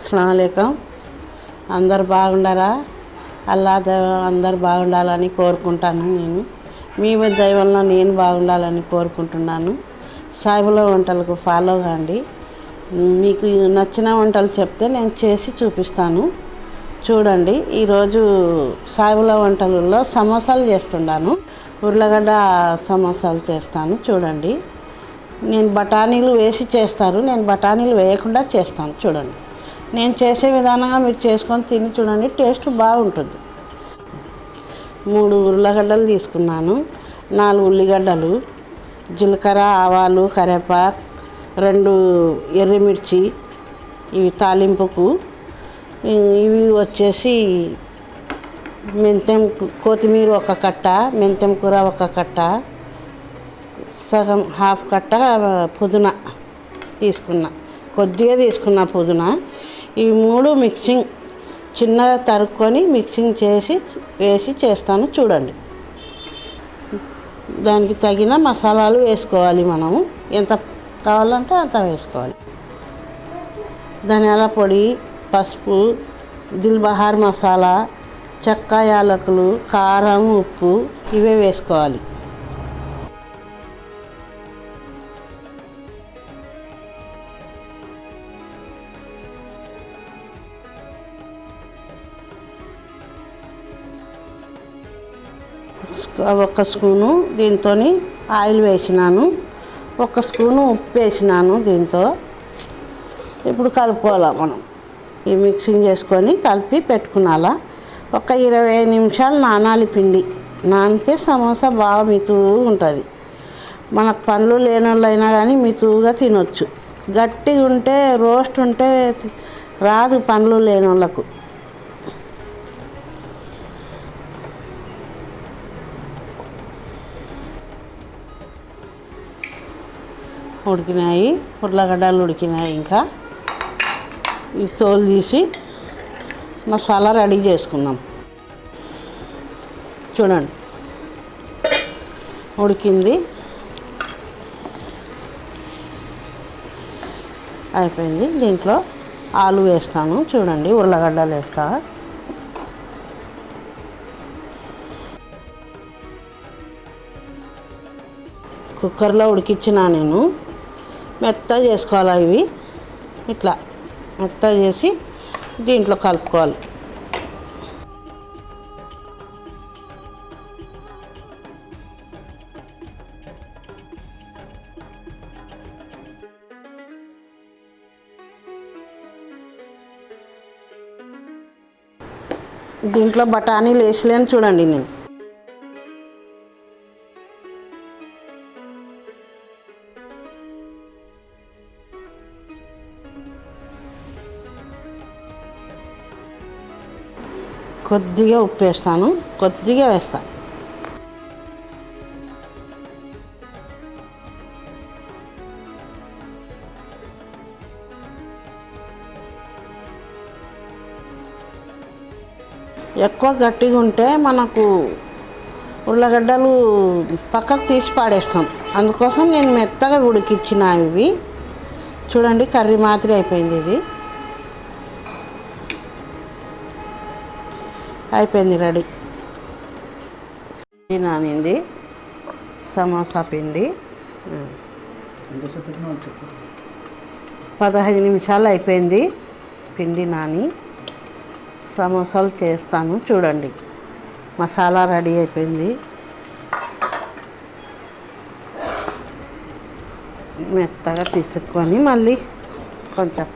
అస్సలాము అలైకుం. అందరు బాగుండారా? అల్లా అందరు బాగుండాలని కోరుకుంటాను. మీ దయ వల్ల నేను బాగుండాలని కోరుకుంటున్నాను. సాయిబుల వంటలకు ఫాలో కాండి. మీకు నచ్చిన వంటలు చెప్తే నేను చేసి చూపిస్తాను. చూడండి, ఈరోజు సాయిబుల వంటలలో సమోసాలు చేస్తున్నాను. ఉర్లగడ్డ సమోసాలు చేస్తాను. చూడండి, నేను బఠానీలు వేసి చేస్తారు, నేను బఠానీలు వేయకుండా చేస్తాను. చూడండి, నేను చేసే విధానంగా మీరు చేసుకొని తిని చూడండి, టేస్ట్ బాగుంటుంది. 3 ఉర్లగడ్డలు తీసుకున్నాను, 4 ఉల్లిగడ్డలు, జీలకర్ర, ఆవాలు, కరివేపాకు, 2 ఎర్రమిర్చి, ఇవి తాలింపుకు. ఇవి వచ్చేసి కొత్తిమీర 1 కట్ట, మెంతెం కూర 1 కట్ట, సగం హాఫ్ కట్ట పుదీనా తీసుకున్నా, కొద్దిగా తీసుకున్న పుదీనా. ఇవి 3 మిక్సింగ్ చిన్నగా తరుక్కొని మిక్సింగ్ చేసి వేసి చేస్తాను. చూడండి, దానికి తగిన మసాలాలు వేసుకోవాలి. మనము ఎంత కావాలంటే అంత వేసుకోవాలి. ధనియాల పొడి, పసుపు, దిల్బహార్ మసాలా, చెక్క, యాలకులు, కారం, ఉప్పు ఇవే వేసుకోవాలి. ఒక స్పూను దీంతో ఆయిల్ వేసినాను, 1 స్పూను ఉప్పు వేసినాను. దీంతో ఇప్పుడు కలుపుకోవాలి. మనం ఈ మిక్సింగ్ చేసుకొని కలిపి పెట్టుకున్నాలా. ఒక 20 నిమిషాలు నానాలి. పిండి నానితే సమోసా బాగా మితువుగా ఉంటుంది. మనకు పండ్లు లేని వాళ్ళైనా కానీ మితువుగా తినొచ్చు. గట్టిగా ఉంటే రోస్ట్ ఉంటే రాదు పండ్లు లేని వాళ్ళకు. ఉడికినాయి, ఉర్లగడ్డలు ఉడికినాయి. ఇంకా ఈ తోలు తీసి మసాలా రెడీ చేసుకుందాం. చూడండి, ఉడికింది, అయిపోయింది. దీంట్లో ఆలు వేస్తాను. చూడండి, ఉర్లగడ్డలు వేస్తా. కుక్కర్లో ఉడికించిన నేను మెత్తగా చేసుకోవాలి. ఇవి ఇట్లా మెత్తగా చేసి దీంట్లో కలుపుకోవాలి. దీంట్లో బఠానీలు వేసలేను. చూడండి, నేను కొద్దిగా ఉప్పు వేస్తాను, కొద్దిగా వేస్తాను. ఎక్కువ గట్టిగా ఉంటే మనకు ఉర్లగడ్డలు పక్కకు తీసి పాడేస్తాం. అందుకోసం నేను మెత్తగా ఉడికిచ్చిన. ఇవి చూడండి, కర్రీ మాదిరి అయిపోయింది. ఇది అయిపోయింది, రెడీ. నానింది సమోసా పిండి. 15 నిమిషాలు అయిపోయింది పిండి నాని. సమోసాలు చేస్తాను. చూడండి, మసాలా రెడీ అయిపోయింది. మెత్తగా తీసుకొని మళ్ళీ కొంచెం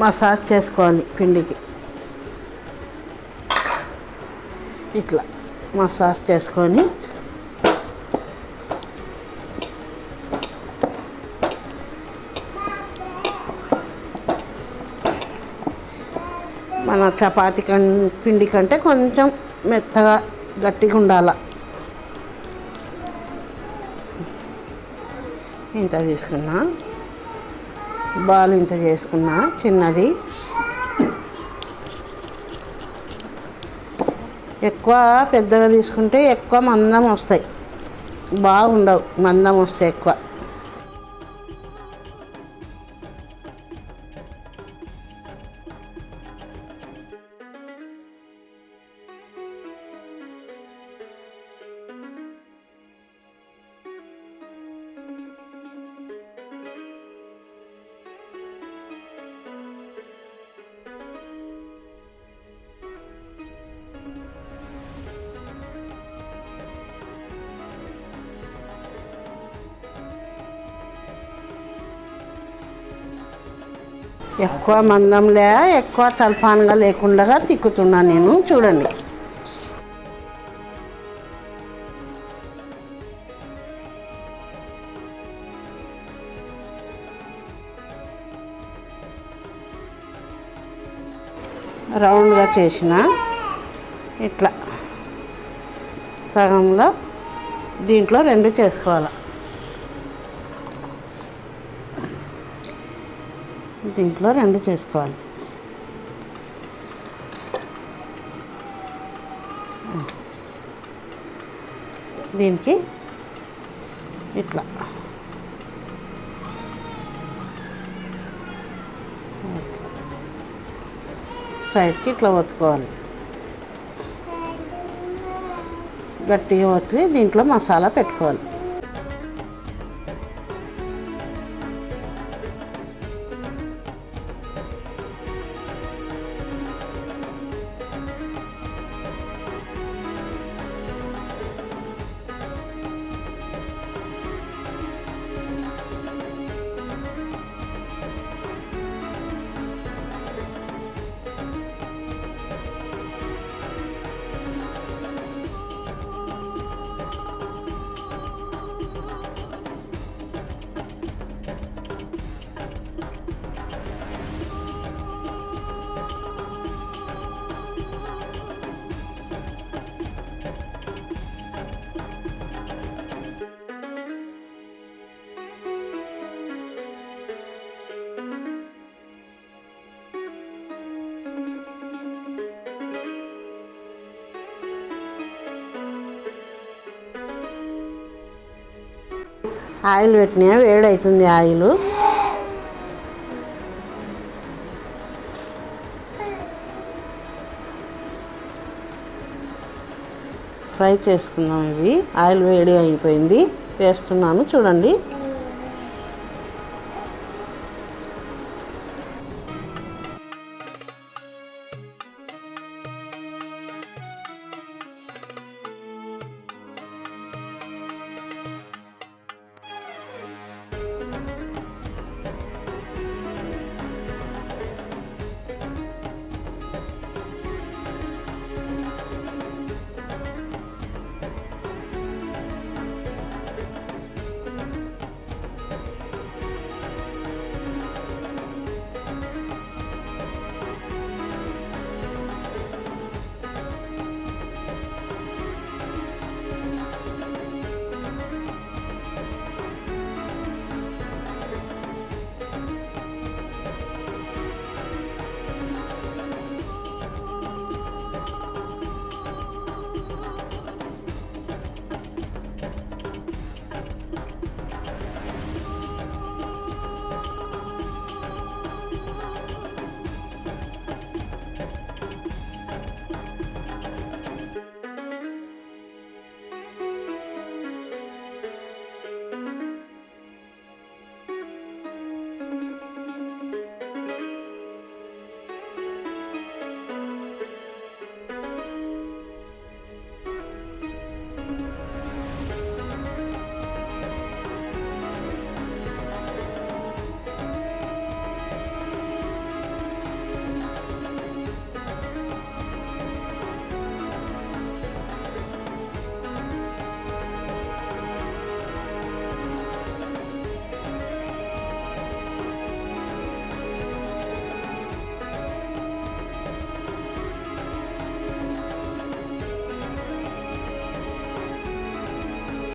మసాజ్ చేసుకోవాలి పిండికి. ఇట్లా మసాజ్ చేసుకొని మన చపాతీ పిండి కంటే కొంచెం మెత్తగా గట్టిగా ఉండాలి. ఇంత తీసుకున్నా, బాల్ ఇంత చేసుకున్నా, చిన్నది. ఎక్కువ పెద్దగా తీసుకుంటే ఎక్కువ మందం వస్తాయి, బాగుండవు. మందం వస్తాయి ఎక్కువ. ఎక్కువ మందంలే ఎక్కువ తలపానుగా లేకుండా తిక్కుతున్నాను నేను. చూడండి. రౌండ్గా చేసిన ఇట్లా సగంలో దీంట్లో 2 చేసుకోవాలి. దీంట్లో 2 చేసుకోవాలి. దీనికి ఇట్లా సైడ్కి ఇట్లా ఒత్తుకోవాలి. గట్టిగా ఒత్తి దీంట్లో మసాలా పెట్టుకోవాలి. ఆయిల్ పెట్టినా వేడవుతుంది. ఆయిల్ ఫ్రై చేసుకున్నాం. ఇవి ఆయిల్ వేడి అయిపోయింది. వేస్తున్నాను చూడండి.